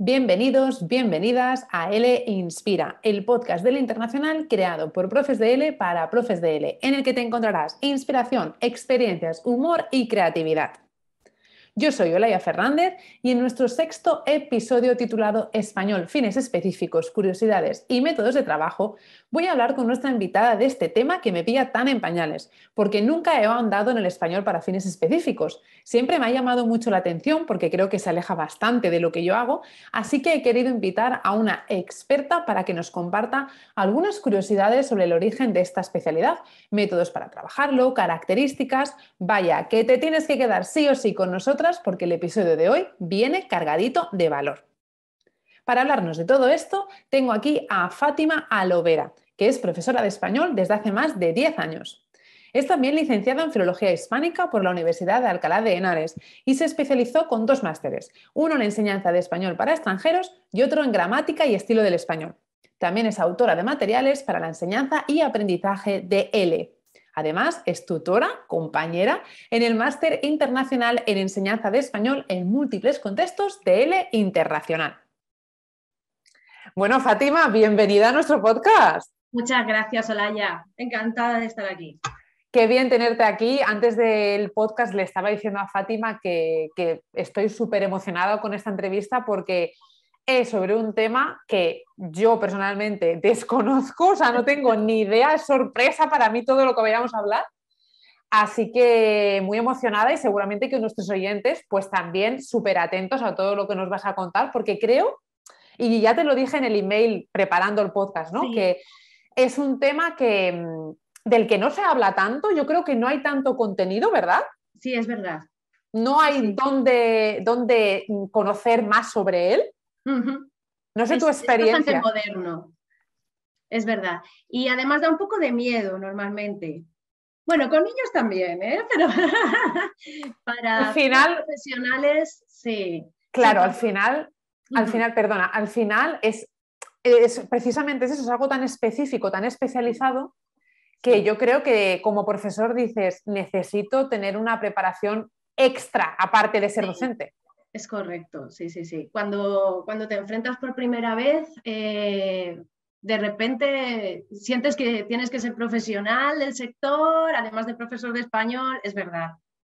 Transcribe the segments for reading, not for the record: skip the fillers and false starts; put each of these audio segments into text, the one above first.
Bienvenidos, bienvenidas a L Inspira, el podcast del Internacional creado por profes de L para profes de L, en el que te encontrarás inspiración, experiencias, humor y creatividad. Yo soy Olaya Fernández y en nuestro sexto episodio titulado Español, fines específicos, curiosidades y métodos de trabajo, voy a hablar con nuestra invitada de este tema que me pilla tan en pañales, porque nunca he ahondado en el español para fines específicos. Siempre me ha llamado mucho la atención porque creo que se aleja bastante de lo que yo hago, así que he querido invitar a una experta para que nos comparta algunas curiosidades sobre el origen de esta especialidad, métodos para trabajarlo, características. Vaya, que te tienes que quedar sí o sí con nosotros porque el episodio de hoy viene cargadito de valor. Para hablarnos de todo esto, tengo aquí a Fátima Alovera, que es profesora de español desde hace más de 10 años. Es también licenciada en Filología Hispánica por la Universidad de Alcalá de Henares y se especializó con 2 másteres, uno en enseñanza de español para extranjeros y otro en gramática y estilo del español. También es autora de materiales para la enseñanza y aprendizaje de L. Además, es tutora, compañera, en el Máster Internacional en Enseñanza de Español en múltiples contextos de L Internacional. Bueno, Fátima, bienvenida a nuestro podcast. Muchas gracias, Olaya. Encantada de estar aquí. Qué bien tenerte aquí. Antes del podcast le estaba diciendo a Fátima que estoy súper emocionada con esta entrevista porque es sobre un tema que yo personalmente desconozco, o sea, no tengo ni idea, es sorpresa para mí todo lo que vayamos a hablar. Así que muy emocionada y seguramente que nuestros oyentes pues también súper atentos a todo lo que nos vas a contar, porque creo, y ya te lo dije en el email preparando el podcast, ¿no? Sí. Que es un tema del que no se habla tanto, yo creo que no hay tanto contenido, ¿verdad? Sí, es verdad. No hay donde conocer más sobre él. No sé tu experiencia. Es bastante moderno, es verdad. Y además da un poco de miedo normalmente. Bueno, con niños también, pero para al final, profesionales, sí. Claro, sí, al final es precisamente eso, es algo tan específico, tan especializado, que yo creo que como profesor dices, necesito tener una preparación extra, aparte de ser docente. Es correcto, sí. Cuando te enfrentas por primera vez, de repente sientes que tienes que ser profesional del sector, además de profesor de español, es verdad.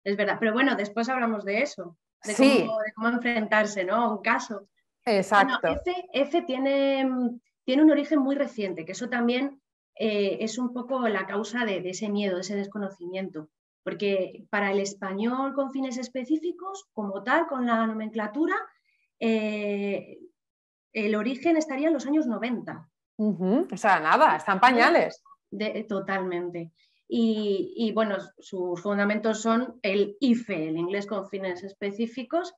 Pero bueno, después hablamos de eso, de cómo enfrentarse, ¿no?, a un caso. Exacto. Bueno, F tiene un origen muy reciente, que eso también es un poco la causa de ese miedo, de ese desconocimiento. Porque para el español con fines específicos, como tal, con la nomenclatura, el origen estaría en los años 90. O sea, nada, están pañales. Totalmente. Y bueno, sus fundamentos son el IFE, el inglés con fines específicos,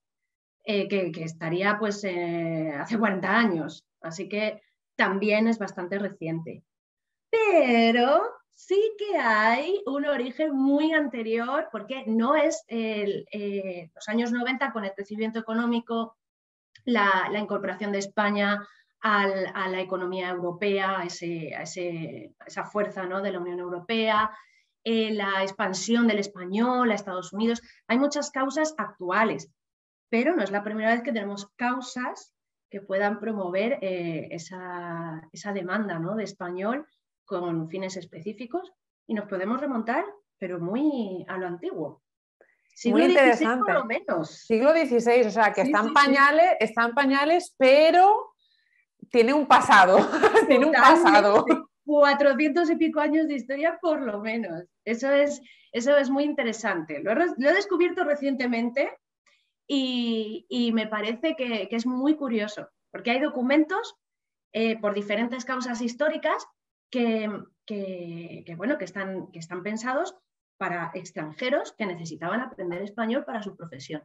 que estaría pues hace 40 años. Así que también es bastante reciente. Pero sí que hay un origen muy anterior, porque no es los años 90 con el crecimiento económico, la incorporación de España a la economía europea, a esa fuerza, ¿no?, de la Unión Europea, la expansión del español a Estados Unidos. Hay muchas causas actuales, pero no es la primera vez que tenemos causas que puedan promover esa demanda, ¿no?, de español con fines específicos, y nos podemos remontar, pero muy a lo antiguo. Siglo XVI por lo menos. Siglo XVI, o sea, que están pañales, pero tiene un pasado. Tiene un pasado. 400 y pico años de historia por lo menos. Eso es muy interesante. Lo he descubierto recientemente y me parece que es muy curioso, porque hay documentos por diferentes causas históricas que están pensados para extranjeros que necesitaban aprender español para su profesión.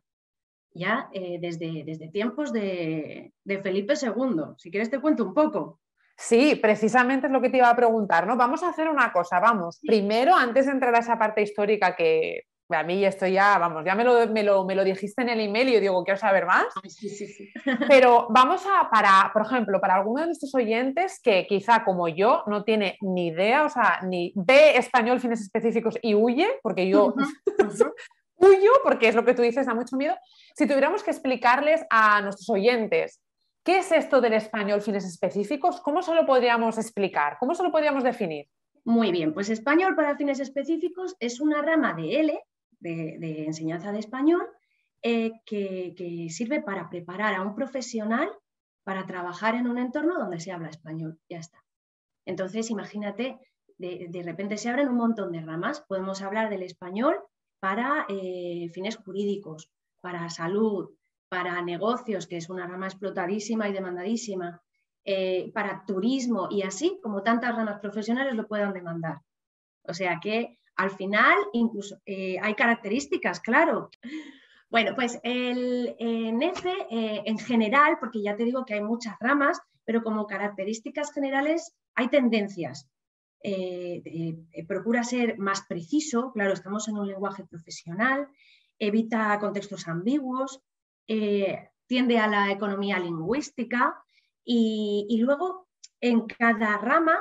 Ya desde tiempos de Felipe II. Si quieres te cuento un poco. Sí, precisamente es lo que te iba a preguntar, ¿no? Vamos a hacer una cosa, vamos. Sí. Primero, antes de entrar a esa parte histórica que a mí esto ya, vamos, ya me lo dijiste en el email y yo digo, quiero saber más. Sí. Pero vamos por ejemplo, para alguno de nuestros oyentes que quizá como yo no tiene ni idea, o sea, ni ve español fines específicos y huye, porque yo huyo, porque es lo que tú dices, da mucho miedo. Si tuviéramos que explicarles a nuestros oyentes ¿Qué es esto del español fines específicos? ¿Cómo se lo podríamos explicar? ¿Cómo se lo podríamos definir? Muy bien, pues español para fines específicos es una rama de L, de enseñanza de español, que sirve para preparar a un profesional para trabajar en un entorno donde se habla español. Ya está. Entonces, imagínate, de repente se abren un montón de ramas. Podemos hablar del español para fines jurídicos, para salud, para negocios, que es una rama explotadísima y demandadísima, para turismo y así como tantas ramas profesionales lo puedan demandar. O sea que al final incluso hay características, claro. Bueno, pues en F, en general, porque ya te digo que hay muchas ramas, pero como características generales hay tendencias. Procura ser más preciso, claro, estamos en un lenguaje profesional, evita contextos ambiguos, tiende a la economía lingüística y luego en cada rama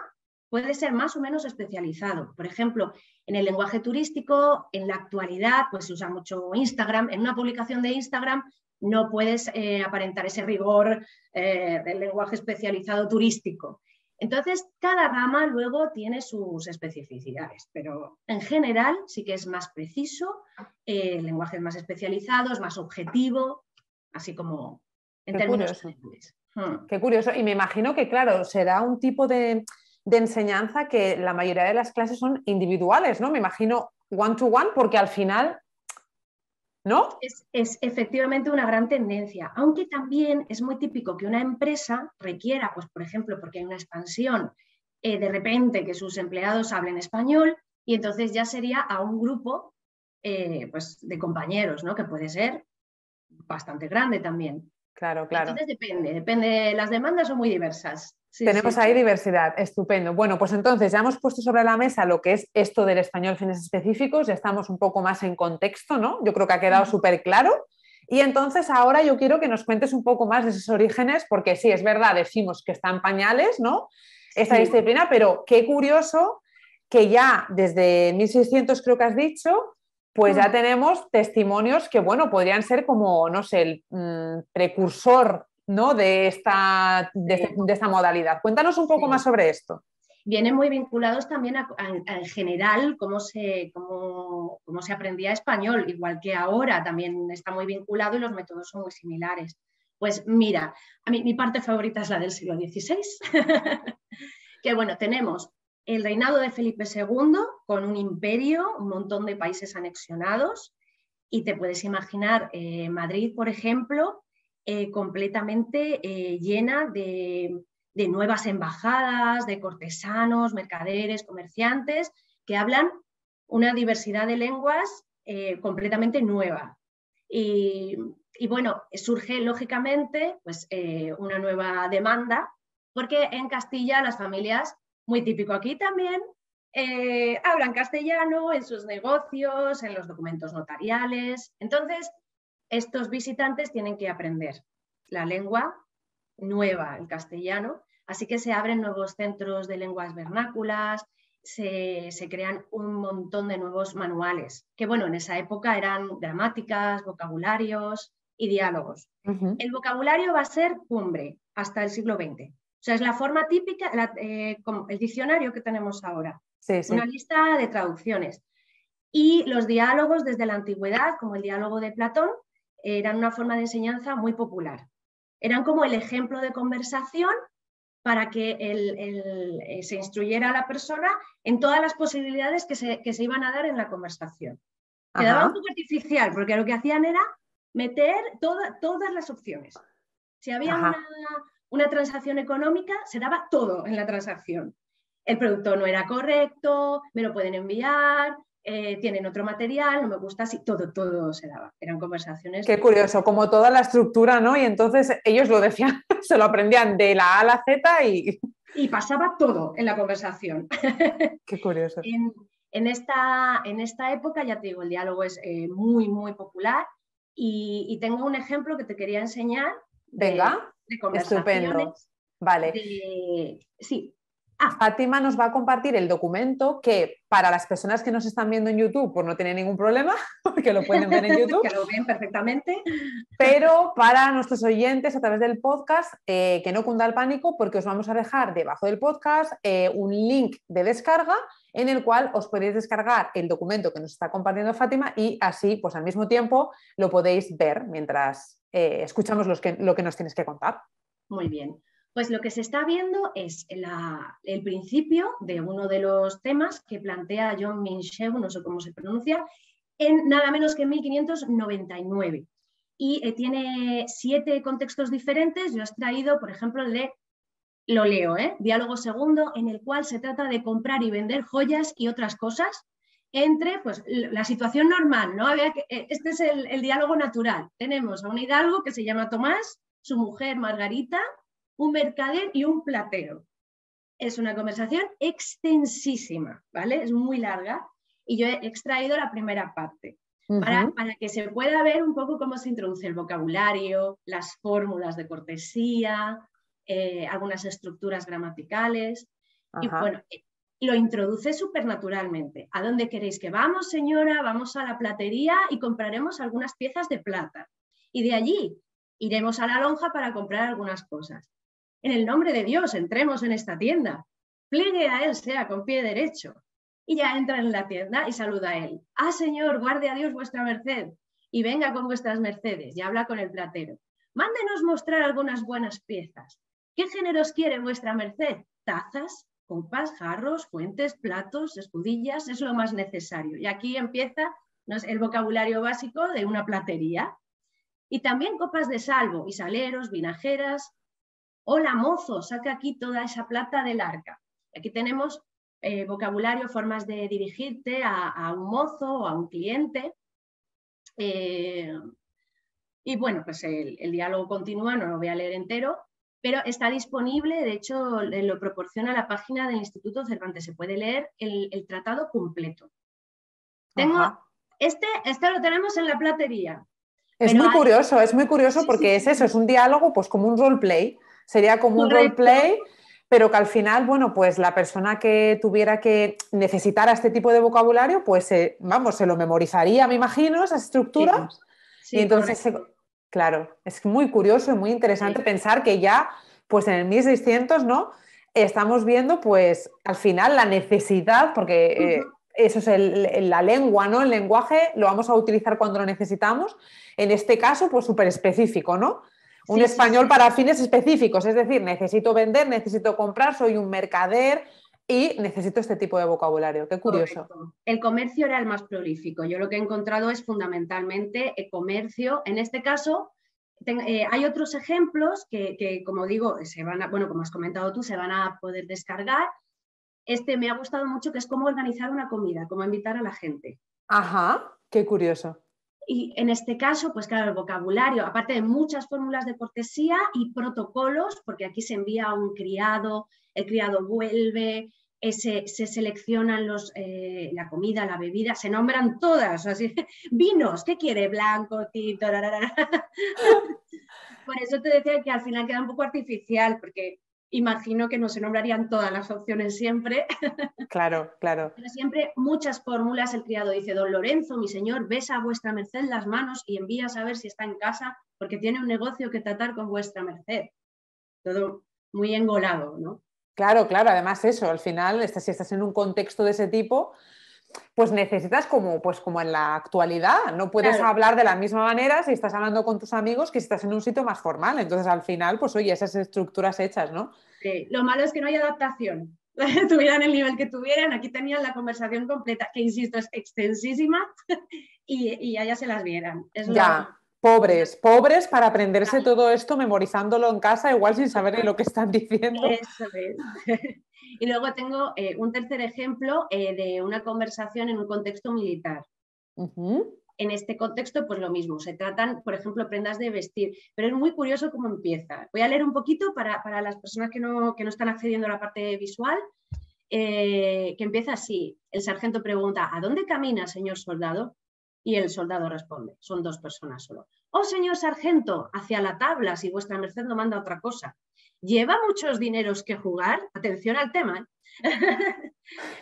puede ser más o menos especializado. Por ejemplo, en el lenguaje turístico, en la actualidad, pues se usa mucho Instagram. En una publicación de Instagram no puedes aparentar ese rigor del lenguaje especializado turístico. Entonces, cada rama luego tiene sus especificidades, pero en general sí que es más preciso, el lenguaje es más especializado, es más objetivo, así como en Qué términos curioso. generales. Qué curioso. Y me imagino que, claro, será un tipo de enseñanza que la mayoría de las clases son individuales, ¿no? Me imagino one to one, porque al final, ¿no? Es efectivamente una gran tendencia, aunque también es muy típico que una empresa requiera, pues por ejemplo, porque hay una expansión, de repente que sus empleados hablen español y entonces ya sería a un grupo pues, de compañeros, ¿no? Que puede ser bastante grande también. Claro, claro. Entonces depende, las demandas son muy diversas. Sí, sí, Tenemos ahí diversidad, estupendo. Bueno, pues entonces ya hemos puesto sobre la mesa lo que es esto del español fines específicos, ya estamos un poco más en contexto, ¿no? Yo creo que ha quedado súper claro. Y entonces ahora yo quiero que nos cuentes un poco más de esos orígenes, porque sí, es verdad, decimos que está en pañales, ¿no? Esta sí. disciplina, pero qué curioso que ya desde 1600 creo que has dicho, pues ya tenemos testimonios que, bueno, podrían ser como, no sé, el precursor, ¿no? de esta modalidad. Cuéntanos un poco más Sí. sobre esto. Vienen muy vinculados también en general cómo se aprendía español, igual que ahora también está muy vinculado y los métodos son muy similares. Pues mira, a mí mi parte favorita es la del siglo XVI, que bueno, tenemos el reinado de Felipe II con un imperio, un montón de países anexionados, y te puedes imaginar Madrid, por ejemplo, completamente llena de nuevas embajadas, de cortesanos, mercaderes, comerciantes, que hablan una diversidad de lenguas completamente nueva. Y bueno, surge lógicamente pues, una nueva demanda, porque en Castilla las familias, muy típico aquí también, hablan castellano en sus negocios, en los documentos notariales. Entonces, estos visitantes tienen que aprender la lengua nueva, el castellano, así que se abren nuevos centros de lenguas vernáculas, se crean un montón de nuevos manuales, que bueno, en esa época eran gramáticas, vocabularios y diálogos. El vocabulario va a ser cumbre hasta el siglo XX. O sea, es la forma típica, como el diccionario que tenemos ahora, Sí, una sí. lista de traducciones. Y los diálogos desde la antigüedad, como el diálogo de Platón, eran una forma de enseñanza muy popular. Eran como el ejemplo de conversación para que se instruyera a la persona en todas las posibilidades que se iban a dar en la conversación. Quedaba un Ajá, poco artificial, porque lo que hacían era meter todas las opciones. Si había ajá. una transacción económica, se daba todo en la transacción. El producto no era correcto, me lo pueden enviar, tienen otro material, no me gusta así, todo se daba. Eran conversaciones. Qué curioso, como toda la estructura, ¿no? Y entonces ellos lo decían, se lo aprendían de la A a la Z y Y pasaba todo en la conversación. qué curioso. En esta época, ya te digo, el diálogo es muy popular y tengo un ejemplo que te quería enseñar de, Venga, de estupendo. conversaciones. Vale. Sí, Fátima nos va a compartir el documento que para las personas que nos están viendo en YouTube pues no tiene ningún problema porque lo pueden ver en YouTube. Que lo ven perfectamente. Pero para nuestros oyentes a través del podcast, que no cunda el pánico porque os vamos a dejar debajo del podcast un link de descarga en el cual os podéis descargar el documento que nos está compartiendo Fátima y así pues al mismo tiempo lo podéis ver mientras escuchamos lo que nos tienes que contar. Muy bien. Pues lo que se está viendo es el principio de uno de los temas que plantea John Minsheu, no sé cómo se pronuncia, en nada menos que en 1599. Y tiene 7 contextos diferentes. Yo he extraído, por ejemplo, lo leo, diálogo segundo, en el cual se trata de comprar y vender joyas y otras cosas entre pues, la situación normal, ¿no? Este es el diálogo natural. Tenemos a un hidalgo que se llama Tomás, su mujer Margarita, un mercader y un platero. Es una conversación extensísima, ¿vale? Es muy larga y yo he extraído la primera parte para que se pueda ver un poco cómo se introduce el vocabulario, las fórmulas de cortesía, algunas estructuras gramaticales. Ajá. Y bueno, lo introduce súper naturalmente. ¿A dónde queréis que vamos, señora? Vamos a la platería y compraremos algunas piezas de plata. Y de allí iremos a la lonja para comprar algunas cosas. En el nombre de Dios, entremos en esta tienda. Pliegue a él sea con pie derecho. Y ya entra en la tienda y saluda a él. Ah, señor, guarde a Dios vuestra merced. Y venga con vuestras mercedes. Y habla con el platero. Mándenos mostrar algunas buenas piezas. ¿Qué géneros quiere vuestra merced? Tazas, copas, jarros, fuentes, platos, escudillas. Es lo más necesario. Y aquí empieza el vocabulario básico de una platería. Y también copas de salvo, y saleros, vinajeras. Hola, mozo, saca aquí toda esa plata del arca. Aquí tenemos vocabulario, formas de dirigirte a un mozo o a un cliente. Y bueno, pues el diálogo continúa, no lo voy a leer entero, pero está disponible, de hecho lo proporciona la página del Instituto Cervantes, se puede leer el tratado completo. Este lo tenemos en la platería. Es muy curioso sí, porque sí, es un diálogo pues como un roleplay, sería como un roleplay, pero que al final, bueno, pues la persona que tuviera que necesitar este tipo de vocabulario, pues vamos, se lo memorizaría, me imagino, esas estructuras. Sí, y entonces, claro, es muy curioso y muy interesante pensar que ya, pues en el 1600, ¿no? Estamos viendo, pues, al final la necesidad, porque eso es la lengua, ¿no? El lenguaje lo vamos a utilizar cuando lo necesitamos. En este caso, pues súper específico, ¿no? Un español para fines específicos, es decir, necesito vender, necesito comprar, soy un mercader y necesito este tipo de vocabulario. Qué curioso. Correcto. El comercio era el más prolífico. Yo lo que he encontrado es fundamentalmente el comercio. En este caso, hay otros ejemplos que, como digo, como has comentado tú, se van a poder descargar. Este me ha gustado mucho, que es cómo organizar una comida, cómo invitar a la gente. Ajá, qué curioso. Y en este caso, pues claro, el vocabulario, aparte de muchas fórmulas de cortesía y protocolos, porque aquí se envía a un criado, el criado vuelve, se seleccionan la comida, la bebida, se nombran todas, así, vinos, ¿qué quiere? Blanco, tinto, Por eso te decía que al final queda un poco artificial, porque imagino que no se nombrarían todas las opciones siempre. Claro, claro. Pero siempre muchas fórmulas. El criado dice: don Lorenzo, mi señor, besa a vuestra merced las manos y envía a saber si está en casa, porque tiene un negocio que tratar con vuestra merced. Todo muy engolado, ¿no? Claro, claro. Además eso, al final, si estás en un contexto de ese tipo, pues necesitas pues como en la actualidad. No puedes hablar de la misma manera si estás hablando con tus amigos que si estás en un sitio más formal. Entonces, al final, pues oye, esas estructuras hechas, ¿no? Sí. Lo malo es que no hay adaptación. Tuvieran el nivel que tuvieran, aquí tenían la conversación completa, que insisto, es extensísima, y ya se las vieran. Pobres para aprenderse todo esto memorizándolo en casa, igual sin saber ni lo que están diciendo. Eso es. Y luego tengo un tercer ejemplo de una conversación en un contexto militar. En este contexto, pues lo mismo, se tratan, por ejemplo, prendas de vestir, pero es muy curioso cómo empieza. Voy a leer un poquito para las personas que no están accediendo a la parte visual, que empieza así. El sargento pregunta: ¿a dónde camina, señor soldado? Y el soldado responde, son 2 personas solo: oh, señor sargento, hacia la tabla, si vuestra merced no manda otra cosa. lleva muchos dineros que jugar, atención al tema,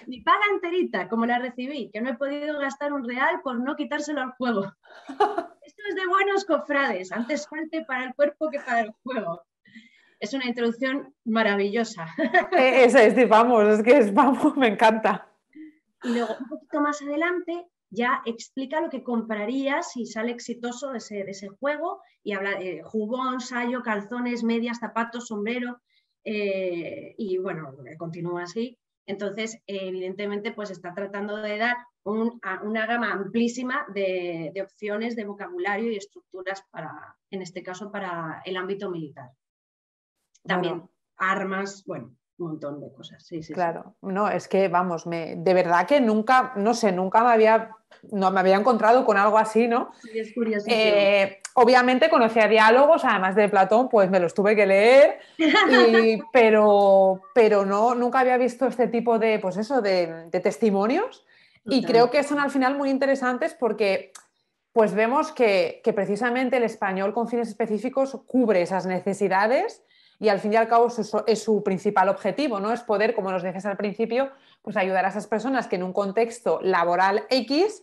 mi paga enterita, como la recibí, que no he podido gastar un real por no quitárselo al juego. Esto es de buenos cofrades, antes falte para el cuerpo que para el juego. Es una introducción maravillosa. Ese es, vamos, es que es, vamos, me encanta. Y luego, un poquito más adelante, ya explica lo que compraría si sale exitoso de ese juego y habla de jubón, sayo, calzones, medias, zapatos, sombrero y bueno, continúa así. Entonces, evidentemente, pues está tratando de dar una gama amplísima de opciones de vocabulario y estructuras para, en este caso, para el ámbito militar. También Bueno, armas, bueno, un montón de cosas. Sí, sí, claro, sí. No, es que vamos, de verdad que nunca, no sé, nunca no me había encontrado con algo así, ¿no? Sí, es curiosísimo. Obviamente conocía diálogos, además de Platón, pues me los tuve que leer, pero no, nunca había visto este tipo de, pues eso, de testimonios y Total. creo que son al final muy interesantes porque pues vemos que precisamente el español con fines específicos cubre esas necesidades y al fin y al cabo es su principal objetivo, ¿no? Es poder, como nos decías al principio, pues ayudar a esas personas que en un contexto laboral X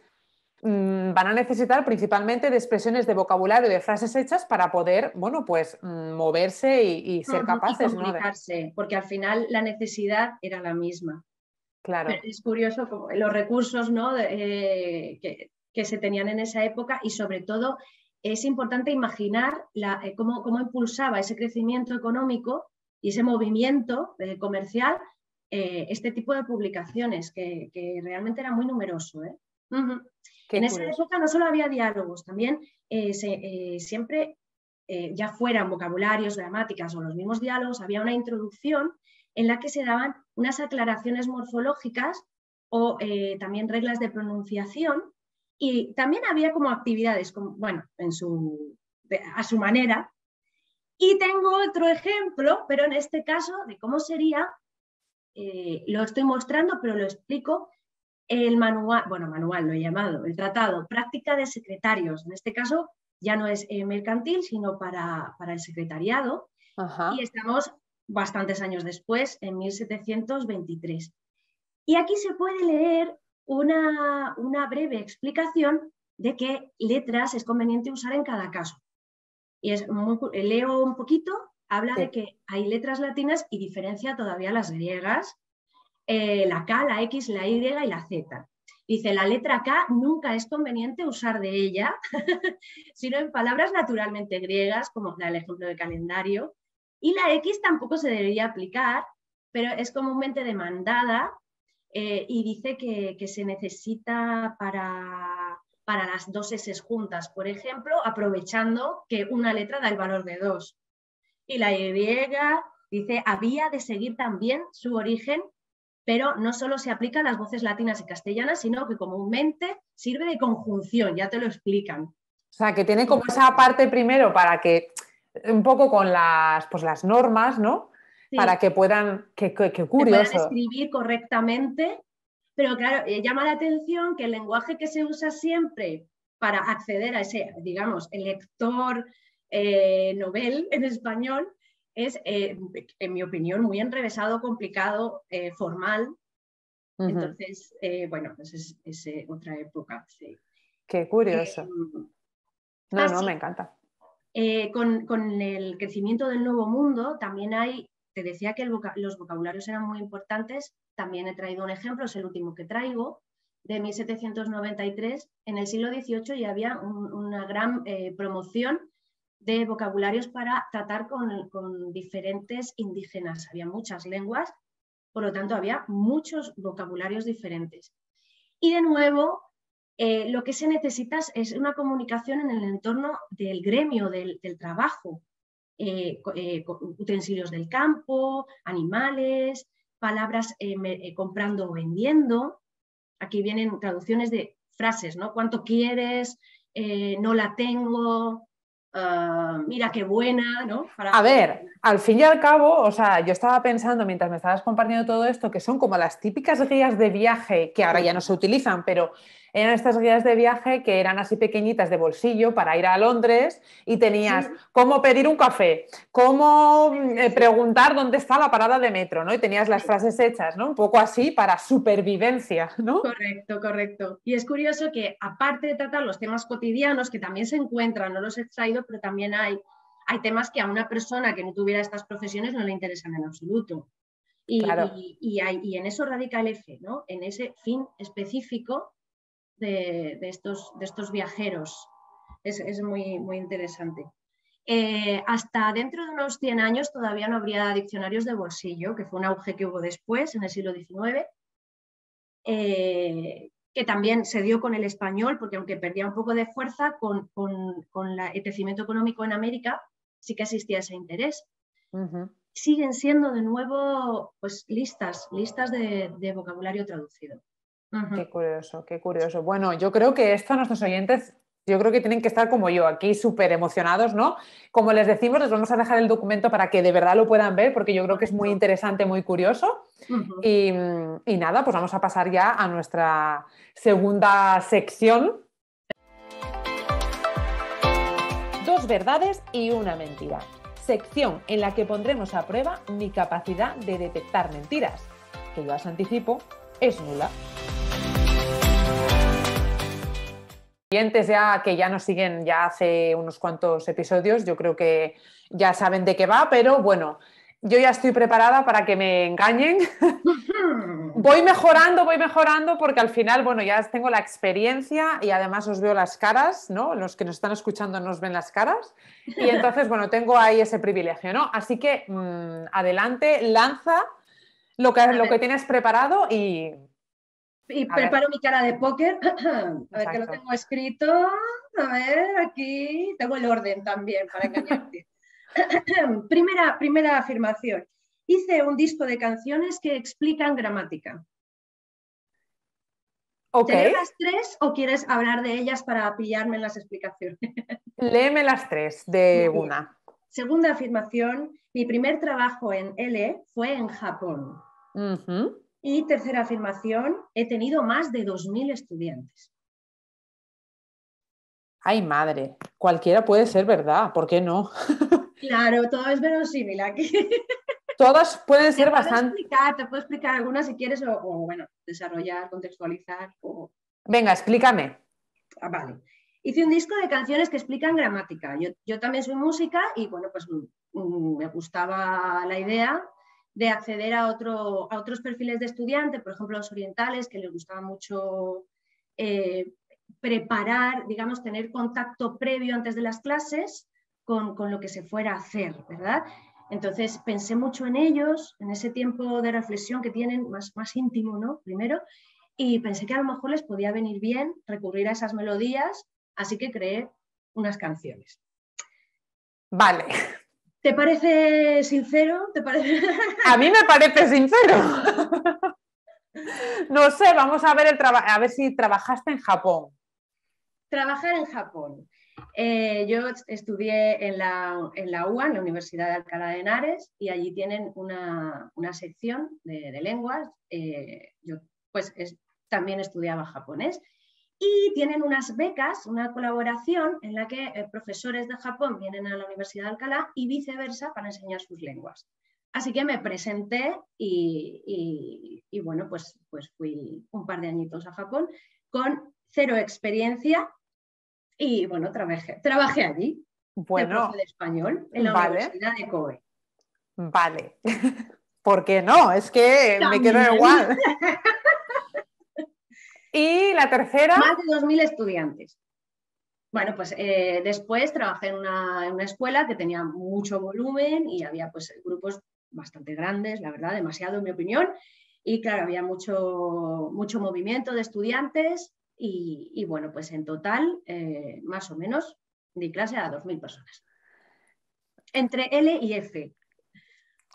van a necesitar principalmente de expresiones de vocabulario, de frases hechas para poder, bueno, pues moverse y ser Y capaces, ¿no? comunicarse, porque al final la necesidad era la misma. Pero Claro. es curioso como los recursos, ¿no? Que se tenían en esa época y sobre todo es importante imaginar cómo impulsaba ese crecimiento económico y ese movimiento comercial este tipo de publicaciones que realmente era muy numeroso. Qué En esa curioso. época no solo había diálogos, también siempre, ya fueran vocabularios, gramáticas o los mismos diálogos, había una introducción en la que se daban unas aclaraciones morfológicas o también reglas de pronunciación y también había como actividades, bueno, a su manera. Y tengo otro ejemplo, pero en este caso de cómo sería, lo estoy mostrando, pero lo explico, el manual, bueno, manual lo he llamado, el tratado, práctica de secretarios. En este caso ya no es mercantil, sino para el secretariado. Y Ajá. estamos bastantes años después, en 1723. Y aquí se puede leer una breve explicación de qué letras es conveniente usar en cada caso. Y leo un poquito, habla de Sí. que hay letras latinas y diferencia todavía las griegas, la K, la X, la Y y la Z. Dice, la letra K nunca es conveniente usar de ella, sino en palabras naturalmente griegas, como da el ejemplo de calendario, y la X tampoco se debería aplicar, pero es comúnmente demandada y dice que se necesita para las dos S juntas, por ejemplo, aprovechando que una letra da el valor de dos. Y la Y dice, había de seguir también su origen, pero no solo se aplica a las voces latinas y castellanas, sino que comúnmente sirve de conjunción, ya te lo explican. O sea, que tiene como esa parte primero para que, un poco con pues las normas, ¿no? Para Sí, que puedan, qué se puedan curioso. escribir correctamente, pero claro, llama la atención que el lenguaje que se usa siempre para acceder a ese, digamos, el lector novel en español es, en mi opinión, muy enrevesado, complicado, formal. Ujú. Entonces, bueno, pues es otra época. Sí. Qué Eh, curioso. No, no, me así, encanta. con el crecimiento del Nuevo Mundo también te decía que los vocabularios eran muy importantes, también he traído un ejemplo, es el último que traigo, de 1793. En el siglo XVIII ya había una gran promoción de vocabularios para tratar con diferentes indígenas. Había muchas lenguas, por lo tanto había muchos vocabularios diferentes. Y de nuevo, lo que se necesita es una comunicación en el entorno del gremio, del trabajo, utensilios del campo, animales, palabras comprando o vendiendo. Aquí vienen traducciones de frases, ¿no? ¿Cuánto quieres? No la tengo. Mira qué buena, ¿no? A ver, al fin y al cabo, o sea, yo estaba pensando mientras me estabas compartiendo todo esto que son como las típicas guías de viaje que ahora ya no se utilizan, pero Eran estas guías de viaje que eran así pequeñitas de bolsillo para ir a Londres y tenías cómo pedir un café, cómo preguntar dónde está la parada de metro, ¿no? Y tenías las frases hechas, ¿no? Un poco así para supervivencia, ¿no? Correcto, correcto. Y es curioso que aparte de tratar los temas cotidianos, que también se encuentran, no los he traído, pero también hay temas que a una persona que no tuviera estas profesiones no le interesan en absoluto. Claro. Y en eso radica el F, ¿no? En ese fin específico de estos viajeros. Es muy, muy interesante. Hasta dentro de unos 100 años todavía no habría diccionarios de bolsillo, que fue un auge que hubo después, en el siglo XIX, que también se dio con el español, porque aunque perdía un poco de fuerza, con el crecimiento económico en América sí que existía ese interés. Siguen siendo de nuevo pues, listas de vocabulario traducido. Qué curioso, qué curioso. Bueno, yo creo que esto a nuestros oyentes, yo creo que tienen que estar como yo, aquí súper emocionados, ¿no? Como les decimos, les vamos a dejar el documento para que de verdad lo puedan ver, porque yo creo que es muy interesante, muy curioso. Y nada, pues vamos a pasar ya a nuestra segunda sección. Dos verdades y una mentira. Sección en la que pondremos a prueba mi capacidad de detectar mentiras, que yo os anticipo, es nula. Oyentes ya que ya nos siguen ya hace unos cuantos episodios, yo creo que ya saben de qué va, pero bueno, yo ya estoy preparada para que me engañen. Voy mejorando porque al final, bueno, ya tengo la experiencia y además os veo las caras, ¿no? Los que nos están escuchando nos ven las caras y entonces, bueno, tengo ahí ese privilegio, ¿no? Así que adelante, lanza lo que tienes preparado y preparo mi cara de póker, a ver que lo exacto. tengo escrito, a ver, aquí tengo el orden también para engañarte. Primera afirmación. Hice un disco de canciones que explican gramática. Ok, ¿Te leo las tres o quieres hablar de ellas para pillarme en las explicaciones? léeme las tres de Muy bien. una. Segunda afirmación. Mi primer trabajo en L fue en Japón. Y tercera afirmación. He tenido más de 2.000 estudiantes. Ay, madre, cualquiera puede ser verdad, ¿por qué no? Claro, todo es verosímil aquí. Todas pueden ser bastante... Te puedo explicar algunas si quieres o bueno, desarrollar, contextualizar. Venga, explícame. Vale. Hice un disco de canciones que explican gramática. Yo también soy música y bueno, pues me gustaba la idea de acceder a otros perfiles de estudiante, por ejemplo, los orientales, que les gustaba mucho preparar, digamos, tener contacto previo antes de las clases con lo que se fuera a hacer, ¿verdad? Entonces pensé mucho en ellos, en ese tiempo de reflexión que tienen más íntimo, ¿no? Primero, y pensé que a lo mejor les podía venir bien recurrir a esas melodías, así que creé unas canciones. Vale. ¿Te parece sincero? ¿Te parece? A mí me parece sincero. No sé, vamos a ver, a ver si trabajaste en Japón. Trabajar en Japón. Yo estudié en la UA, en la Universidad de Alcalá de Henares, y allí tienen una sección de lenguas. Yo pues también estudiaba japonés. Y tienen unas becas, una colaboración en la que profesores de Japón vienen a la Universidad de Alcalá y viceversa para enseñar sus lenguas. Así que me presenté y bueno, pues fui un par de añitos a Japón con cero experiencia y bueno, trabajé allí de profe de español en la Universidad de Kobe. Vale. ¿Por qué no? Es que También. me quedo igual. ¿Y la tercera? Más de 2.000 estudiantes. Bueno, pues después trabajé en una escuela que tenía mucho volumen y había pues grupos bastante grandes, la verdad, demasiado en mi opinión. Y claro, había mucho movimiento de estudiantes y bueno, pues en total, más o menos, di clase a 2.000 personas. Entre L y F.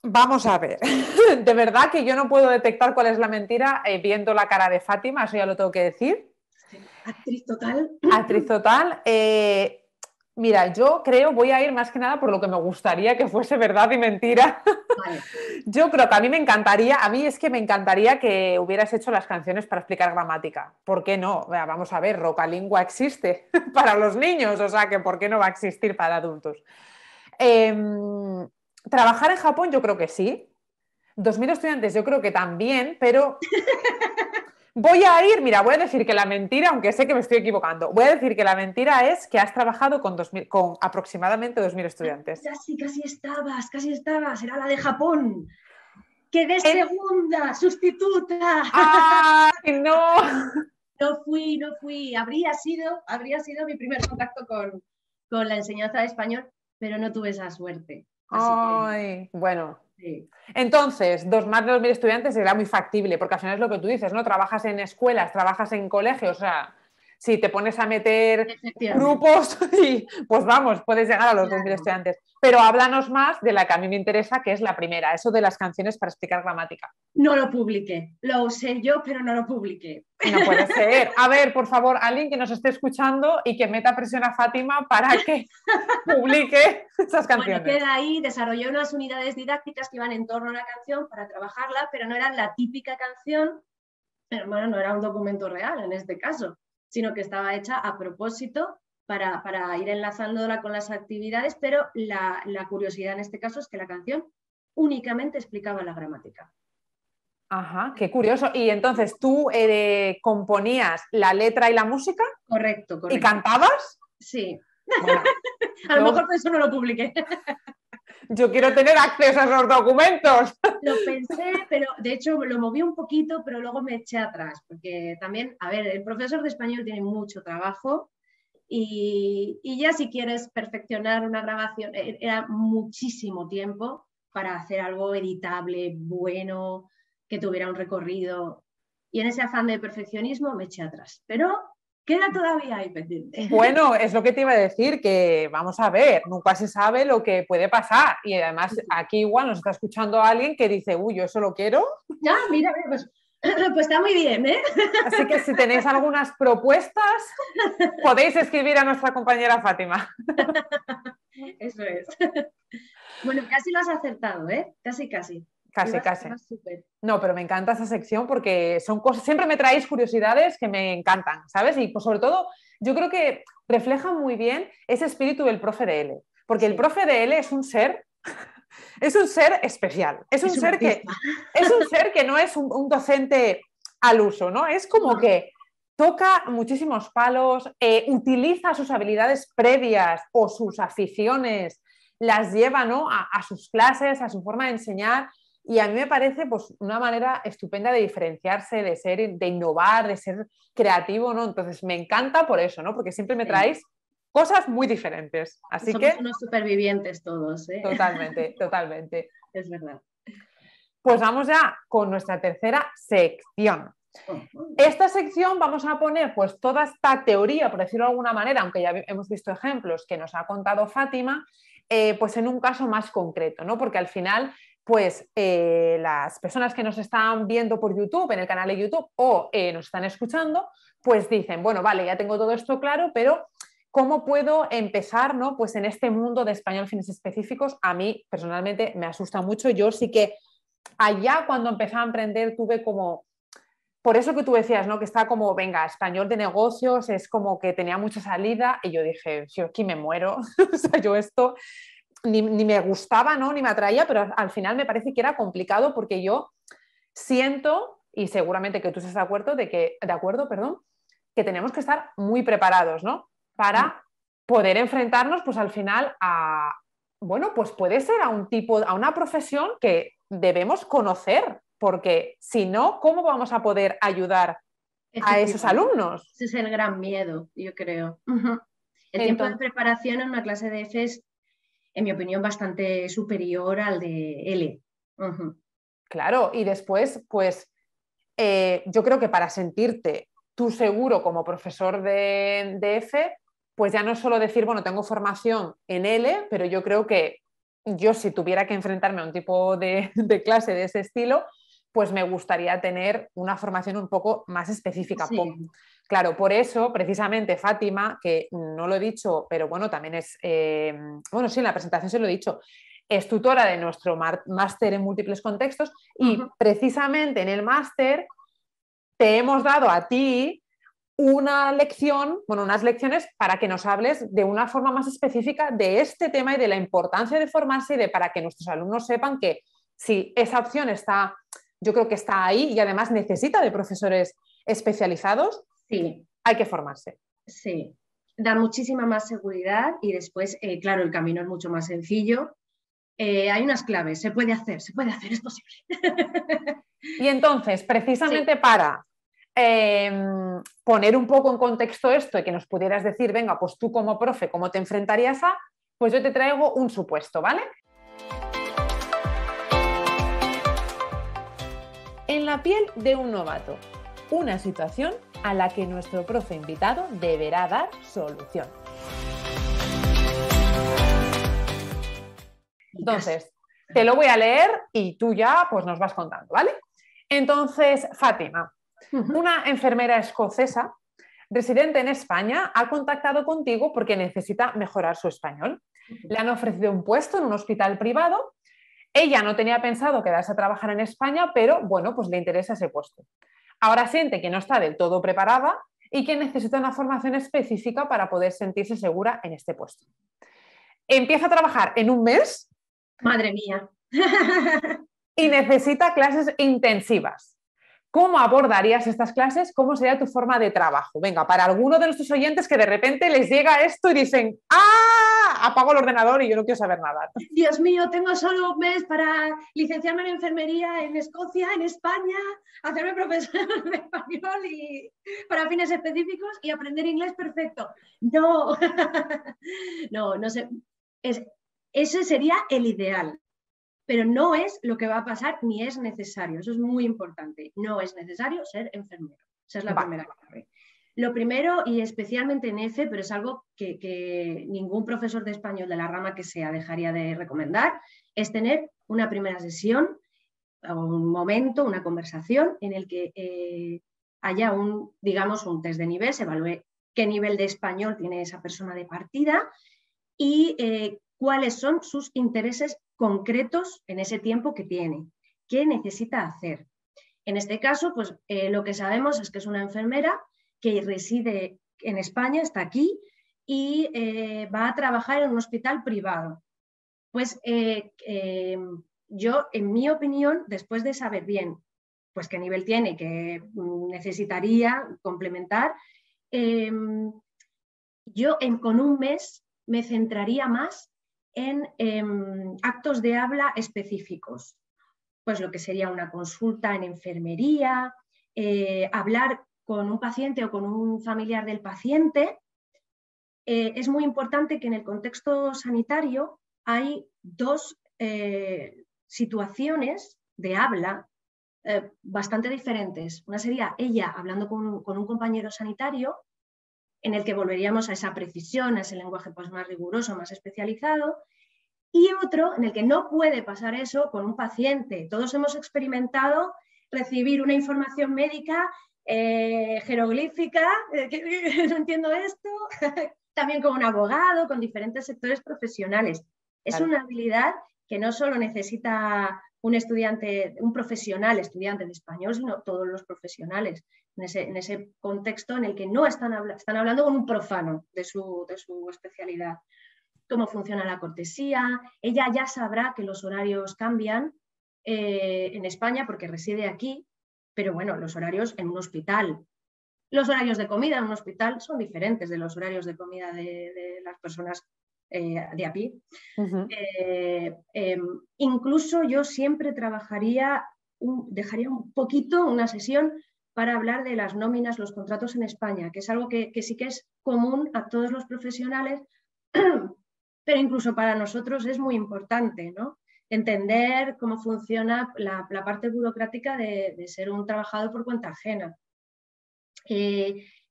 Vamos a ver. De verdad que yo no puedo detectar cuál es la mentira viendo la cara de Fátima, eso ya lo tengo que decir. Actriz total. Actriz total. Mira, yo creo, voy a ir más que nada por lo que me gustaría que fuese verdad y mentira. Vale. Yo creo que a mí me encantaría, a mí es que me encantaría que hubieras hecho las canciones para explicar gramática. ¿Por qué no? Vamos a ver, Rocalingua existe para los niños, o sea que ¿por qué no va a existir para adultos? Eh, Trabajar en Japón yo creo que sí. 2000 estudiantes yo creo que también, pero voy a ir, mira, voy a decir que la mentira, aunque sé que me estoy equivocando, voy a decir que la mentira es que has trabajado con, 2000, con aproximadamente 2000 estudiantes. Casi estabas, era la de Japón. Quedé En... segunda, sustituta. ¡Ay, no! No fui. Habría sido mi primer contacto con la enseñanza de español, pero no tuve esa suerte. Así que, Ay, bueno. sí. Entonces, más de 2000 estudiantes era muy factible, porque al final es lo que tú dices, ¿no? Trabajas en escuelas, trabajas en colegios, o sea, si te pones a meter Efectivamente. grupos, y, pues vamos, puedes llegar a los 2000 Claro. estudiantes. Pero háblanos más de la que a mí me interesa, que es la primera, eso de las canciones para explicar gramática. No lo publiqué. Lo usé yo, pero no lo publiqué. No puede ser. A ver, por favor, alguien que nos esté escuchando y que meta presión a Fátima para que publique esas Bueno, canciones. queda ahí, desarrollé unas unidades didácticas que iban en torno a la canción para trabajarla, pero no era la típica canción, bueno, no era un documento real en este caso, sino que estaba hecha a propósito para ir enlazándola con las actividades, pero la curiosidad en este caso es que la canción únicamente explicaba la gramática. Ajá, qué curioso. Y entonces tú componías la letra y la música Correcto, y correcto. cantabas. Sí. Bueno, A lo mejor por eso no lo publiqué. yo quiero tener acceso a esos documentos. Lo pensé, pero de hecho lo moví un poquito, pero luego me eché atrás, porque también, a ver, el profesor de español tiene mucho trabajo y ya si quieres perfeccionar una grabación, era muchísimo tiempo para hacer algo editable, bueno, que tuviera un recorrido. Y en ese afán de perfeccionismo me eché atrás. Pero queda todavía ahí pendiente. Bueno, es lo que te iba a decir, que vamos a ver, nunca se sabe lo que puede pasar. Y además aquí igual nos está escuchando alguien que dice, uy, yo eso lo quiero. Ya, mira, pues, pues está muy bien, ¿eh? Así que si tenéis algunas propuestas, podéis escribir a nuestra compañera Fátima. Eso es. Bueno, casi lo has acertado, ¿eh? Casi, casi. Casi, casi. Ibas súper. No, pero me encanta esa sección porque son cosas, siempre me traéis curiosidades que me encantan, ¿sabes? Y pues sobre todo, yo creo que refleja muy bien ese espíritu del profe de L, porque el Sí, profe de L es un ser especial, es un artista. es un ser que no es un docente al uso, ¿no? Es como No, que toca muchísimos palos, utiliza sus habilidades previas o sus aficiones, las lleva, ¿no? A sus clases, a su forma de enseñar. Y a mí me parece pues, una manera estupenda de diferenciarse, de ser, de innovar, de ser creativo, ¿no? Entonces me encanta por eso, ¿no? Porque siempre me sí. traéis cosas muy diferentes. Así Somos que unos supervivientes todos, ¿eh? totalmente, totalmente. Es verdad. Pues vamos ya con nuestra tercera sección. Oh, Esta sección vamos a poner pues toda esta teoría, por decirlo de alguna manera, aunque ya hemos visto ejemplos que nos ha contado Fátima, pues en un caso más concreto, ¿no? Porque al final pues las personas que nos están viendo por YouTube, en el canal de YouTube, o nos están escuchando, pues dicen, bueno, vale, ya tengo todo esto claro, pero ¿cómo puedo empezar, ¿no? Pues en este mundo de español fines específicos? A mí personalmente me asusta mucho. Yo sí que allá cuando empecé a emprender tuve como, por eso que tú decías, ¿no? Que está como, venga, español de negocios, es como que tenía mucha salida y yo dije, yo aquí me muero, o sea, yo esto ni me gustaba, ¿no? Ni me atraía, pero al final me parece que era complicado porque yo siento, y seguramente que tú estás de acuerdo, perdón, que tenemos que estar muy preparados, ¿no? sí. Para poder enfrentarnos, pues al final a, bueno, pues puede ser a un tipo, a una profesión que debemos conocer, porque si no, ¿cómo vamos a poder ayudar a esos Efectivamente. alumnos? Ese es el gran miedo, yo creo. El tiempo de Entonces, preparación en una clase de F es, en mi opinión, bastante superior al de L. claro, y después, pues yo creo que para sentirte tú seguro como profesor de F, pues ya no es solo decir, bueno, tengo formación en L, pero yo creo que yo si tuviera que enfrentarme a un tipo de clase de ese estilo, pues me gustaría tener una formación un poco más específica. Sí. Claro, por eso, precisamente, Fátima, que no lo he dicho, pero bueno, también es, bueno, sí, en la presentación se lo he dicho, es tutora de nuestro máster en múltiples contextos y precisamente en el máster te hemos dado a ti una lección, bueno, unas lecciones para que nos hables de una forma más específica de este tema y de la importancia de formarse y de para que nuestros alumnos sepan que si esa opción está, yo creo que está ahí y además necesita de profesores especializados, Sí. Hay que formarse. Sí, da muchísima más seguridad y después, claro, el camino es mucho más sencillo. Hay unas claves, se puede hacer, es posible. Y entonces, precisamente Sí. para poner un poco en contexto esto y que nos pudieras decir, venga, pues tú como profe, ¿cómo te enfrentarías a? Pues yo te traigo un supuesto, ¿vale? En la piel de un novato, una situación a la que nuestro profe invitado deberá dar solución. Entonces, te lo voy a leer y tú ya pues nos vas contando, ¿vale? Entonces, Fátima, una enfermera escocesa residente en España ha contactado contigo porque necesita mejorar su español. Le han ofrecido un puesto en un hospital privado. Ella no tenía pensado quedarse a trabajar en España, pero bueno, pues le interesa ese puesto. Ahora siente que no está del todo preparada y que necesita una formación específica para poder sentirse segura en este puesto. Empieza a trabajar en un mes. Madre mía. Y necesita clases intensivas. ¿Cómo abordarías estas clases? ¿Cómo sería tu forma de trabajo? Venga, para alguno de nuestros oyentes que de repente les llega esto y dicen, ¡ah! Apago el ordenador y yo no quiero saber nada. Dios mío, tengo solo un mes para licenciarme en enfermería en Escocia, en España, hacerme profesor de español y para fines específicos y aprender inglés perfecto. No, no sé. Ese sería el ideal. Pero no es lo que va a pasar ni es necesario. Eso es muy importante. No es necesario ser enfermero. Esa es la primera clave. Lo primero, y especialmente en EFE, pero es algo que ningún profesor de español de la rama que sea dejaría de recomendar, es tener una primera sesión, un momento, una conversación en el que haya digamos, un test de nivel, se evalúe qué nivel de español tiene esa persona de partida y cuáles son sus intereses concretos en ese tiempo que tiene, qué necesita hacer. En este caso, pues lo que sabemos es que es una enfermera que reside en España, está aquí y va a trabajar en un hospital privado. Pues yo, en mi opinión, después de saber bien pues qué nivel tiene, que necesitaría complementar, yo con un mes me centraría más en actos de habla específicos, pues lo que sería una consulta en enfermería, hablar con un paciente o con un familiar del paciente. Es muy importante que en el contexto sanitario hay dos situaciones de habla bastante diferentes. Una sería ella hablando con un compañero sanitario, en el que volveríamos a esa precisión, a ese lenguaje pues, más riguroso, más especializado, y otro en el que no puede pasar eso con un paciente. Todos hemos experimentado recibir una información médica jeroglífica, que no entiendo esto, también con un abogado, con diferentes sectores profesionales. Es una habilidad que no solo necesita un estudiante, un profesional estudiante de español, sino todos los profesionales en ese contexto en el que no están hablando con un profano de su especialidad. Cómo funciona la cortesía. Ella ya sabrá que los horarios cambian en España porque reside aquí, pero bueno, los horarios en un hospital. Los horarios de comida en un hospital son diferentes de los horarios de comida de las personas de a pie. Incluso yo siempre dejaría un poquito una sesión para hablar de las nóminas, los contratos en España, que es algo que sí que es común a todos los profesionales, pero incluso para nosotros es muy importante, ¿no? Entender cómo funciona la parte burocrática de ser un trabajador por cuenta ajena.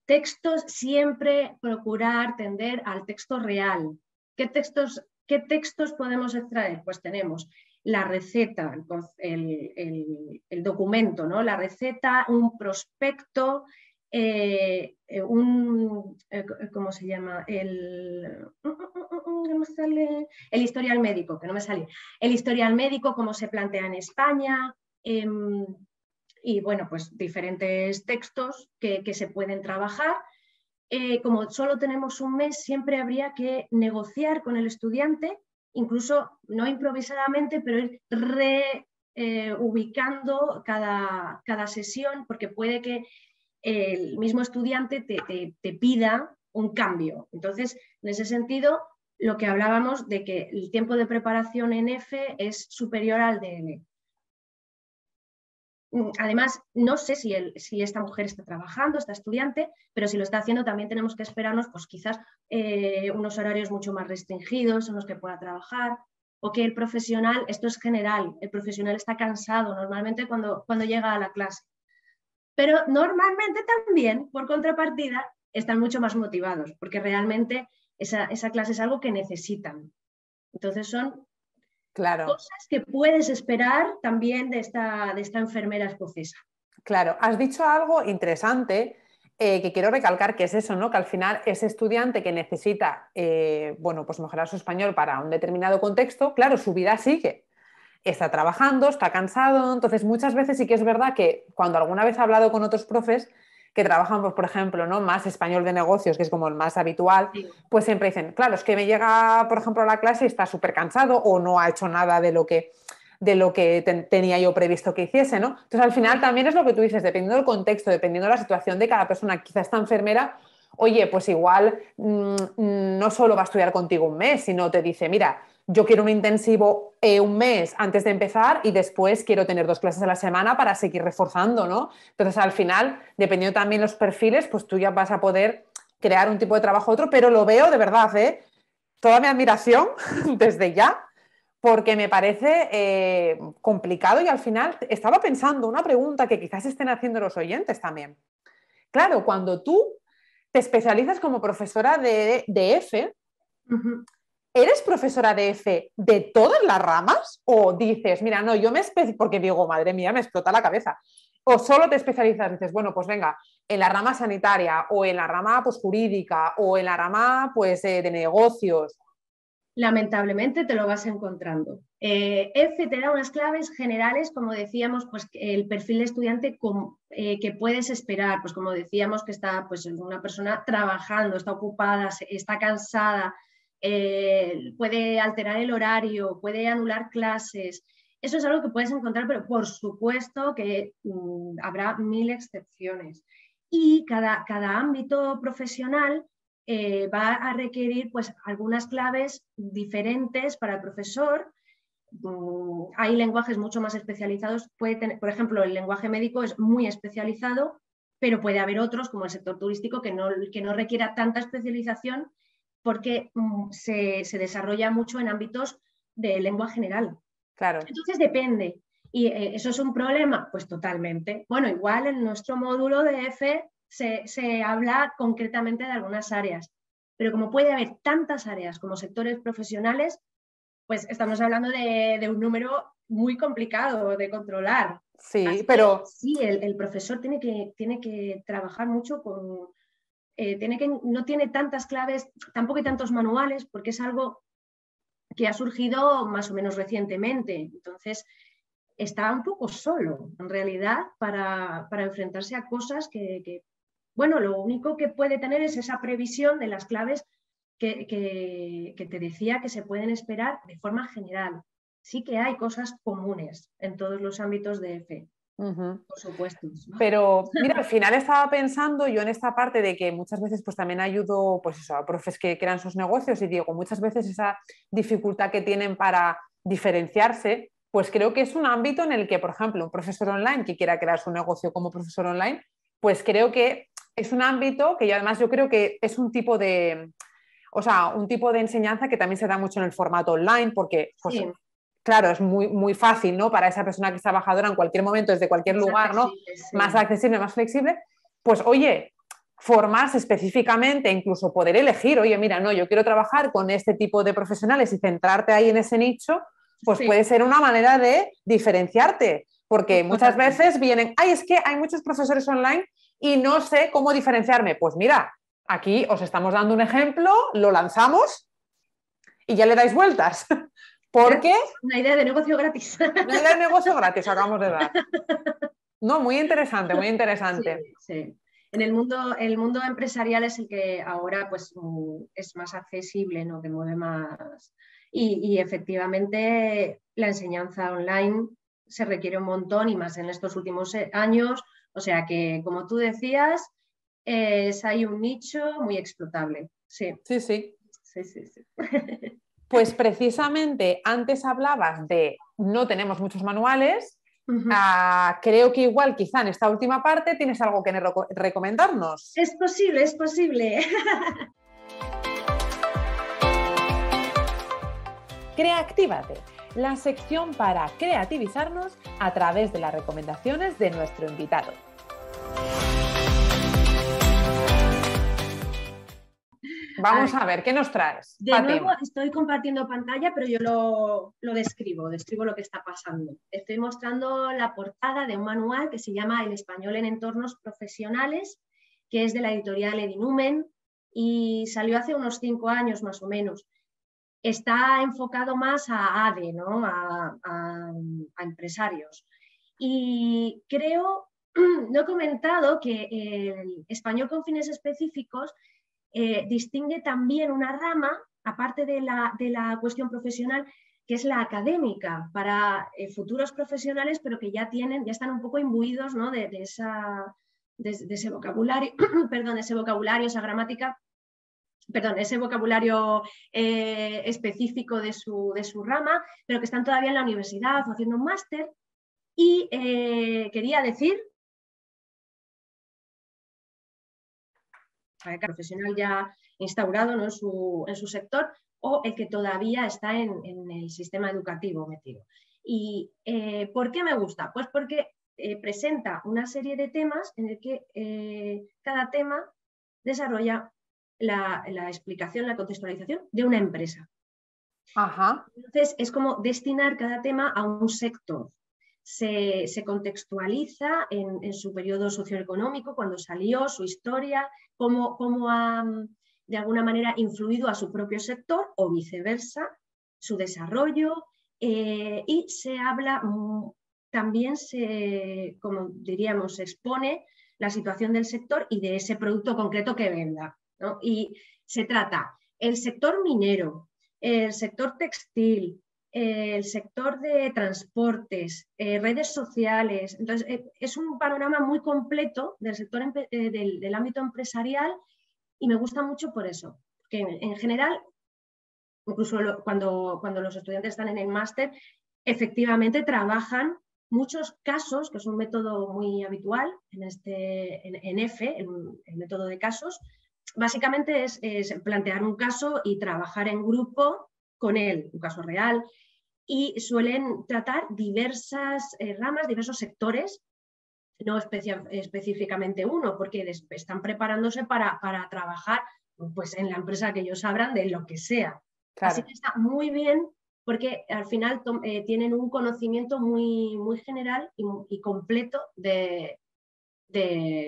Textos, siempre procurar tender al texto real. ¿Qué textos podemos extraer? Pues tenemos la receta, el documento, ¿no? La receta, un prospecto, ¿cómo se llama? No me sale, el historial médico, que no me sale. El historial médico, cómo se plantea en España, y bueno, pues diferentes textos que se pueden trabajar. Como solo tenemos un mes, siempre habría que negociar con el estudiante, incluso no improvisadamente, pero ir ubicando cada sesión, porque puede que el mismo estudiante te pida un cambio. Entonces, en ese sentido, lo que hablábamos de que el tiempo de preparación en F es superior al de N. Además, no sé si esta mujer está trabajando, esta estudiante, pero si lo está haciendo también tenemos que esperarnos pues quizás unos horarios mucho más restringidos en los que pueda trabajar, o que el profesional, esto es general, el profesional está cansado normalmente cuando llega a la clase, pero normalmente también, por contrapartida, están mucho más motivados, porque realmente esa clase es algo que necesitan. Entonces son cosas que puedes esperar también de esta enfermera escocesa. Claro, has dicho algo interesante que quiero recalcar, que es eso, ¿no? Que al final ese estudiante que necesita bueno, pues mejorar su español para un determinado contexto, claro, su vida sigue. Está trabajando, está cansado, entonces muchas veces sí que es verdad que cuando alguna vez he hablado con otros profes que trabajan, pues, por ejemplo, ¿no? Más español de negocios, que es como el más habitual, Sí. pues siempre dicen, claro, es que me llega, por ejemplo, a la clase y está súper cansado o no ha hecho nada de lo que tenía yo previsto que hiciese, ¿no? Entonces, al final también es lo que tú dices, dependiendo del contexto, dependiendo de la situación de cada persona, quizá esta enfermera, oye, pues igual no solo va a estudiar contigo un mes, sino te dice, mira, yo quiero un intensivo un mes antes de empezar y después quiero tener 2 clases a la semana para seguir reforzando, ¿no? Entonces, al final, dependiendo también de los perfiles, pues tú ya vas a poder crear un tipo de trabajo u otro, pero lo veo de verdad, ¿eh? Toda mi admiración desde ya, porque me parece complicado y al final estaba pensando una pregunta que quizás estén haciendo los oyentes también. Claro, cuando tú te especializas como profesora de F, ¿eres profesora de F de todas las ramas? ¿O dices, mira, no, yo me especializo, porque digo, madre mía, me explota la cabeza? ¿O solo te especializas, dices, bueno, pues venga, en la rama sanitaria o en la rama pues, jurídica o en la rama pues, de negocios? Lamentablemente te lo vas encontrando. F te da unas claves generales, como decíamos, pues el perfil de estudiante que puedes esperar, pues como decíamos que está pues una persona trabajando, está ocupada, está cansada, puede alterar el horario, puede anular clases. Eso es algo que puedes encontrar, pero por supuesto que habrá 1000 excepciones. Y cada ámbito profesional va a requerir pues, algunas claves diferentes para el profesor. Hay lenguajes mucho más especializados. Puede tener, por ejemplo, el lenguaje médico es muy especializado, pero puede haber otros, como el sector turístico, que no requiera tanta especialización porque se desarrolla mucho en ámbitos de lengua general. Claro. Entonces depende. ¿Y eso es un problema? Pues totalmente. Bueno, igual en nuestro módulo de F se habla concretamente de algunas áreas, pero como puede haber tantas áreas como sectores profesionales, pues estamos hablando de un número muy complicado de controlar. Sí, así pero... sí, el profesor tiene que trabajar mucho con... no tiene tantas claves, tampoco hay tantos manuales, porque es algo que ha surgido más o menos recientemente. Entonces, está un poco solo, en realidad, para enfrentarse a cosas que, bueno, lo único que puede tener es esa previsión de las claves que te decía que se pueden esperar de forma general. Sí que hay cosas comunes en todos los ámbitos de F, por supuesto. Pero mira, al final estaba pensando yo en esta parte de que muchas veces pues también ayudo pues eso, a profes que crean sus negocios y digo, muchas veces esa dificultad que tienen para diferenciarse, pues creo que es un ámbito en el que, por ejemplo, un profesor online que quiera crear su negocio como profesor online, pues creo que es un ámbito que yo además yo creo que es un tipo de, o sea, un tipo de enseñanza que también se da mucho en el formato online porque pues, sí. claro, es muy, muy fácil, ¿no? Para esa persona que es trabajadora en cualquier momento, desde cualquier lugar, ¿no? Sí. Más accesible, más flexible. Pues, oye, formarse específicamente, incluso poder elegir, oye, mira, no, yo quiero trabajar con este tipo de profesionales y centrarte ahí en ese nicho, pues Sí. puede ser una manera de diferenciarte, porque muchas veces vienen, ay, es que hay muchos profesores online y no sé cómo diferenciarme. Pues mira, aquí os estamos dando un ejemplo, lo lanzamos y ya le dais vueltas, porque Una idea de negocio gratis. no era el negocio gratis, acabamos de dar. No, muy interesante, muy interesante. Sí, sí. En el mundo empresarial es el que ahora pues, es más accesible, ¿no? Que mueve más. Y efectivamente la enseñanza online se requiere un montón y más en estos últimos años. O sea que, como tú decías, hay un nicho muy explotable. Sí, Sí, sí. sí, sí, sí. Pues precisamente antes hablabas de no tenemos muchos manuales. Creo que igual quizá en esta última parte tienes algo que recomendarnos. Es posible, es posible. Creactívate, la sección para creativizarnos a través de las recomendaciones de nuestro invitado. Vamos a ver, ¿qué nos traes? De nuevo estoy compartiendo pantalla, pero yo lo describo lo que está pasando. Estoy mostrando la portada de un manual que se llama El español en entornos profesionales, que es de la editorial Edinumen y salió hace unos 5 años más o menos. Está enfocado más a ADE, ¿no? a empresarios. Y creo, no he comentado que el español con fines específicos distingue también una rama, aparte de la cuestión profesional, que es la académica para futuros profesionales, pero que ya están un poco imbuidos, ¿no? de ese vocabulario, perdón, ese vocabulario, esa gramática, perdón, ese vocabulario específico de su rama, pero que están todavía en la universidad o haciendo un máster. Y quería decir profesional ya instaurado, ¿no? en su sector, o el que todavía está en el sistema educativo metido. ¿Y por qué me gusta? Pues porque presenta una serie de temas en el que cada tema desarrolla la explicación, la contextualización de una empresa. Ajá. Entonces, es como destinar cada tema a un sector. Se contextualiza en su periodo socioeconómico, cuando salió, su historia, cómo ha de alguna manera influido a su propio sector o viceversa, su desarrollo, y se habla, también como diríamos, se expone la situación del sector y de ese producto concreto que venda, ¿no? Y se trata el sector minero, el sector textil, el sector de transportes, redes sociales. Entonces, es un panorama muy completo del sector del ámbito empresarial y me gusta mucho por eso, porque en general, incluso cuando los estudiantes están en el máster, efectivamente trabajan muchos casos, que es un método muy habitual en EFE, el método de casos. Básicamente es plantear un caso y trabajar en grupo con él, un caso real, y suelen tratar diversas ramas, diversos sectores, no específicamente uno, porque están preparándose para trabajar pues, en la empresa que ellos abran de lo que sea. Claro. Así que está muy bien porque al final tienen un conocimiento muy, muy general y completo del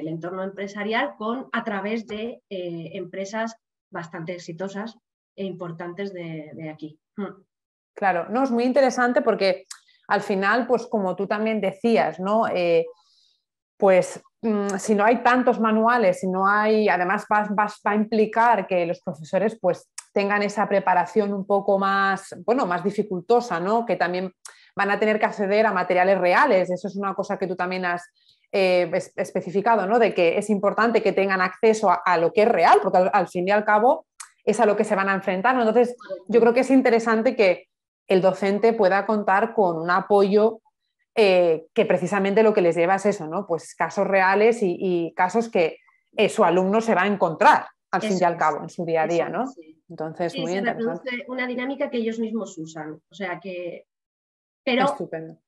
entorno empresarial a través de empresas bastante exitosas e importantes de aquí. Claro, no, es muy interesante porque al final, pues como tú también decías, ¿no? Pues si no hay tantos manuales, si no hay, además va a implicar que los profesores pues tengan esa preparación un poco más, bueno, más dificultosa, ¿no? Que también van a tener que acceder a materiales reales. Eso es una cosa que tú también has especificado, ¿no? De que es importante que tengan acceso a lo que es real, porque al fin y al cabo es a lo que se van a enfrentar, ¿no? Entonces, yo creo que es interesante que el docente pueda contar con un apoyo que precisamente lo que les lleva es eso, ¿no? Pues casos reales y casos que su alumno se va a encontrar al fin y al cabo en su día a día, ¿no? Sí. Entonces, Sí, muy se interesante. reproduce una dinámica que ellos mismos usan. O sea que, pero Estupendo.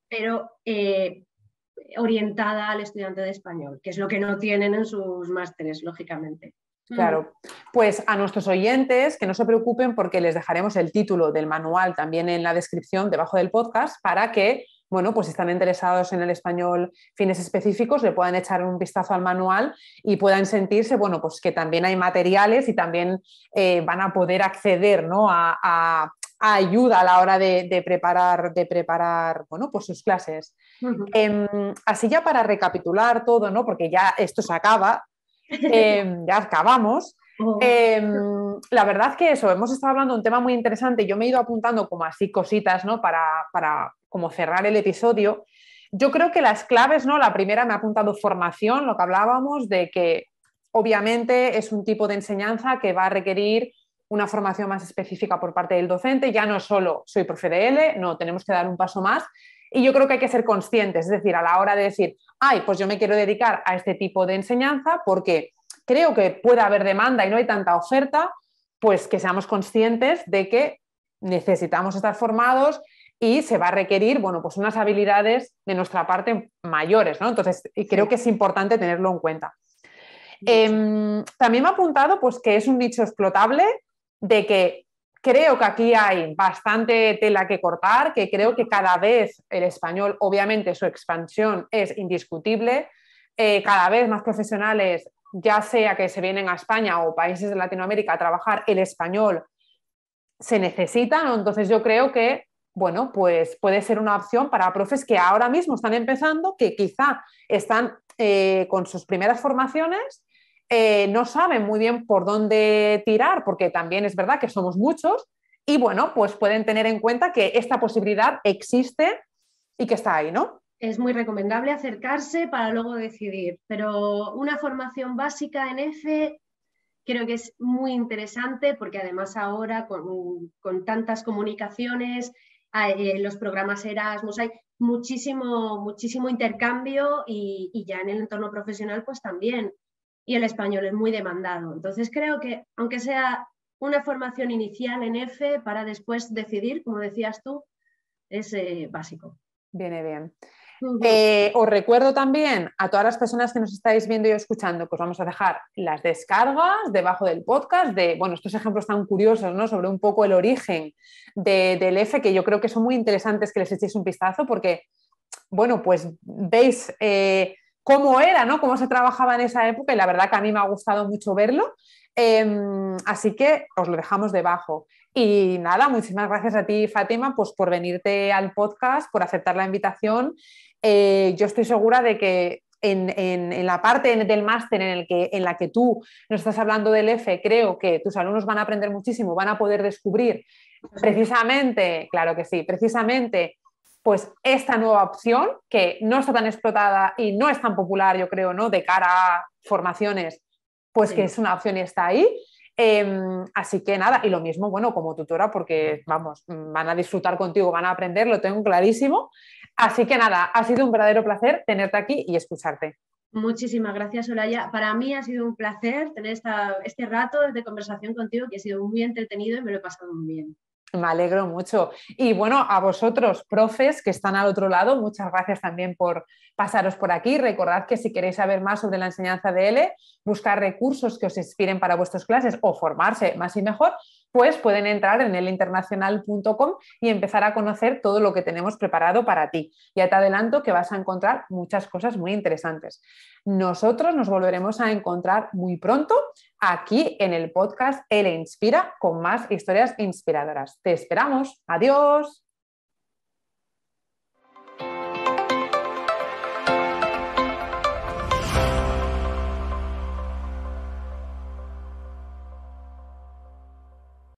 Orientada al estudiante de español, que es lo que no tienen en sus másteres, lógicamente. Claro, pues a nuestros oyentes que no se preocupen porque les dejaremos el título del manual también en la descripción debajo del podcast para que, bueno, pues si están interesados en el español fines específicos le puedan echar un vistazo al manual y puedan sentirse, bueno, pues que también hay materiales y también van a poder acceder, ¿no? a ayuda a la hora de preparar, bueno, pues sus clases. Así ya para recapitular todo, ¿no? Porque ya esto se acaba. Ya acabamos. La verdad que eso, hemos estado hablando de un tema muy interesante. Yo me he ido apuntando como así cositas, ¿no? Para como cerrar el episodio. Yo creo que las claves, ¿no? La primera me ha apuntado formación, lo que hablábamos de que obviamente es un tipo de enseñanza que va a requerir una formación más específica por parte del docente. Ya no solo soy profe de L, no, tenemos que dar un paso más. Y yo creo que hay que ser conscientes, es decir, a la hora de decir, ay, pues yo me quiero dedicar a este tipo de enseñanza porque creo que puede haber demanda y no hay tanta oferta, pues que seamos conscientes de que necesitamos estar formados y se va a requerir, bueno, pues unas habilidades de nuestra parte mayores, ¿no? Entonces, creo que es importante tenerlo en cuenta. También me ha apuntado pues, que es un nicho explotable, de que creo que aquí hay bastante tela que cortar, que creo que cada vez el español, obviamente su expansión es indiscutible, cada vez más profesionales, ya sea que se vienen a España o países de Latinoamérica a trabajar, el español se necesita, ¿no? Entonces yo creo que, bueno, pues puede ser una opción para profes que ahora mismo están empezando, que quizá están con sus primeras formaciones, no saben muy bien por dónde tirar, porque también es verdad que somos muchos, y bueno, pues pueden tener en cuenta que esta posibilidad existe y que está ahí, ¿no? Es muy recomendable acercarse para luego decidir, pero una formación básica en F creo que es muy interesante porque además ahora con tantas comunicaciones, los programas Erasmus, hay muchísimo intercambio y ya en el entorno profesional pues también. Y el español es muy demandado. Entonces creo que aunque sea una formación inicial en F para después decidir, como decías tú, es básico. Viene bien. Os recuerdo también a todas las personas que nos estáis viendo y escuchando que os vamos a dejar las descargas debajo del podcast de, bueno, estos ejemplos tan curiosos, ¿no? Sobre un poco el origen del F, que yo creo que son muy interesantes que les echéis un vistazo porque, bueno, pues veis cómo era, ¿no? Cómo se trabajaba en esa época y la verdad que a mí me ha gustado mucho verlo. Así que os lo dejamos debajo. Y nada, muchísimas gracias a ti, Fátima, pues por venirte al podcast, por aceptar la invitación. Yo estoy segura de que en la parte del máster en la que tú nos estás hablando del F, creo que tus alumnos van a aprender muchísimo, van a poder descubrir precisamente, claro que sí, precisamente pues esta nueva opción que no está tan explotada y no es tan popular, yo creo, ¿no? De cara a formaciones, pues sí, que es una opción y está ahí. Así que nada, y lo mismo, bueno, como tutora, porque vamos, van a disfrutar contigo, van a aprender, lo tengo clarísimo. Así que nada, ha sido un verdadero placer tenerte aquí y escucharte. Muchísimas gracias, Olaya. Para mí ha sido un placer tener este rato de conversación contigo, que ha sido muy entretenido y me lo he pasado muy bien. Me alegro mucho. Y bueno, a vosotros, profes que están al otro lado, muchas gracias también por pasaros por aquí. Recordad que si queréis saber más sobre la enseñanza de L, buscar recursos que os inspiren para vuestras clases o formarse más y mejor, pues pueden entrar en elinternacional.com y empezar a conocer todo lo que tenemos preparado para ti. Ya te adelanto que vas a encontrar muchas cosas muy interesantes. Nosotros nos volveremos a encontrar muy pronto aquí en el podcast L Inspira con más historias inspiradoras. Te esperamos. Adiós.